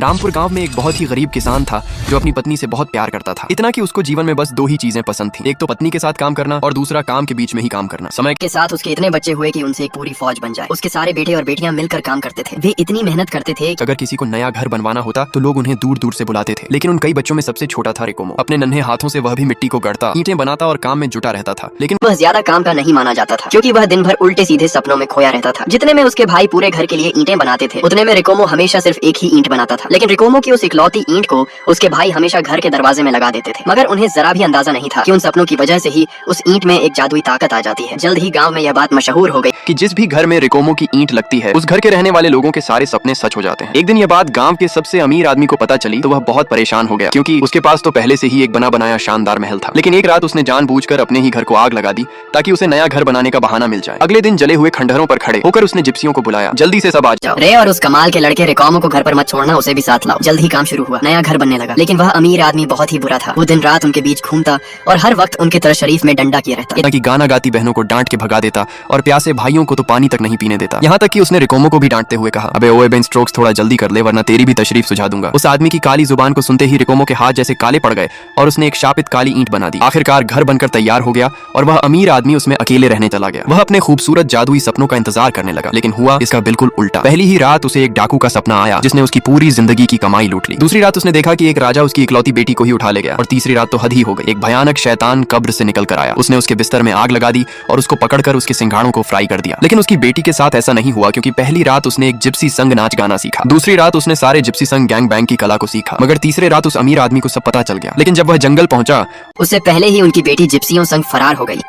रामपुर गांव में एक बहुत ही गरीब किसान था जो अपनी पत्नी से बहुत प्यार करता था, इतना कि उसको जीवन में बस दो ही चीजें पसंद थी, एक तो पत्नी के साथ काम करना और दूसरा काम के बीच में ही काम करना। समय के साथ उसके इतने बच्चे हुए कि उनसे एक पूरी फौज बन जाए। उसके सारे बेटे और बेटियां मिलकर काम करते थे। वे इतनी मेहनत करते थे अगर किसी को नया घर बनवाना होता तो लोग उन्हें दूर दूर से बुलाते थे, लेकिन उन कई बच्चों में सबसे छोटा था रिकोमो। अपने नन्हे हाथों से वह भी मिट्टी को गढ़ता, ईंटें बनाता और काम में जुटा रहता था, लेकिन वह ज्यादा काम का नहीं माना जाता था क्योंकि वह दिन भर उल्टे सीधे सपनों में खोया रहता था। जितने में उसके भाई पूरे घर के लिए ईंटें बनाते थे, उतने में रिकोमो हमेशा सिर्फ एक ही ईंट बनाता था। लेकिन रिकोमो की उस इकलौती ईंट को उसके भाई हमेशा घर के दरवाजे में लगा देते थे, मगर उन्हें जरा भी अंदाजा नहीं था कि उन सपनों की वजह से ही उस ईंट में एक जादुई ताकत आ जाती है। जल्द ही गाँव में यह बात मशहूर हो गई कि जिस भी घर में रिकोमो की ईंट लगती है उस घर के रहने वाले लोगों के सारे सपने सच हो जाते हैं। एक दिन यह बात गांव के सबसे अमीर आदमी को पता चली तो वह बहुत परेशान हो गया, क्योंकि उसके पास तो पहले से ही एक बना बनाया शानदार महल था। लेकिन एक रात उसने जानबूझकर अपने ही घर को आग लगा दी ताकि उसे नया घर बनाने का बहाना मिल जाए। अगले दिन जले हुए खंडहरों पर खड़े होकर उसने जिप्सियों को बुलाया, जल्दी से सब आ जाओ। रे और उस कमाल के लड़के रिकोमो को घर पर मत छोड़ना, उसे भी साथ लाओ। जल्द ही काम शुरू हुआ, नया घर बनने लगा। लेकिन वह अमीर आदमी बहुत ही बुरा था। वो दिन रात उनके बीच घूमता और हर वक्त उनके तरह शरीफ में डंडा किए रहता, कि गाना गाती बहनों को डांट के भगा देता और प्यासे भाइयों को तो पानी तक नहीं पीने देता। यहाँ तक कि उसने रिकोमो को भी डांटते हुए कहा, अबे ओए बेन स्ट्रोक्स, थोड़ा जल्दी कर ले वरना तेरी भी तशरीफ सुझा दूंगा। उस आदमी की काली जुबान को सुनते ही रिकोमो के हाथ जैसे काले पड़ गए और उसने एक शापित काली ईंट बना दी। आखिरकार घर बनकर तैयार हो गया और वह अमीर आदमी उसमें अकेले रहने चला गया। वह अपने खूबसूरत जादुई सपनों का इंतजार करने लगा, लेकिन हुआ इसका बिल्कुल उल्टा। पहली ही रात उसे एक डाकू का सपना आया जिसने उसकी पूरी जिंदगी की कमाई लूट ली। दूसरी रात उसने देखा कि एक राजा उसकी इकलौती बेटी को ही उठा ले गया, और तीसरी रात तो हद ही हो गई। एक भयानक शैतान कब्र से निकल कर आया। उसने उसके बिस्तर में आग लगा दी और उसको पकड़कर उसके सिंघाड़ों को फ्राई कर दिया। लेकिन उसकी बेटी के साथ ऐसा नहीं हुआ, क्योंकि पहली रात उसने एक जिप्सी संग नाच गाना सीखा, दूसरी रात उसने सारे जिप्सी संग गैंग बैंग की कला को सीखा, मगर तीसरे रात उस अमीर आदमी को सब पता चल गया। लेकिन जब वह जंगल पहुंचा उससे पहले ही उनकी बेटी जिप्सियों संग फरार हो गई।